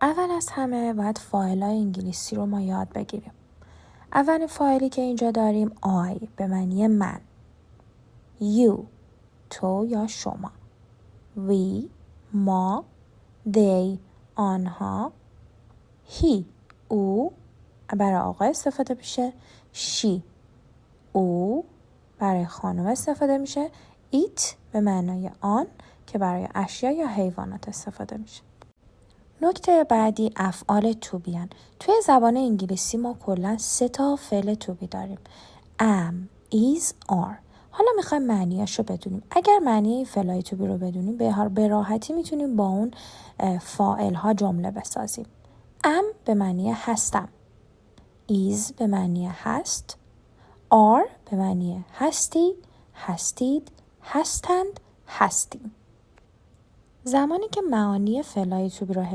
اول از همه باید فاعل‌های انگلیسی رو ما یاد بگیریم. اولین فاعلی که اینجا داریم I به معنی من. You تو یا شما. We ما. They آنها. He او برای آقا استفاده میشه. She او برای خانم استفاده میشه. It به معنای آن که برای اشیا یا حیوانات استفاده میشه. نکته بعدی افعال to be هن. توی زبان انگلیسی ما کلا 3 تا فعل to be داریم. am, is, are. حالا میخوایم معنیش رو بدونیم. اگر معنی این فعلای to be رو بدونیم به راحتی میتونیم با اون فاعل ها جمله بسازیم. am به معنی هستم. is به معنی هست. are به معنی هستی، هستید، هستند، هستیم. زمانی که معانی فعلای to be رو حفظ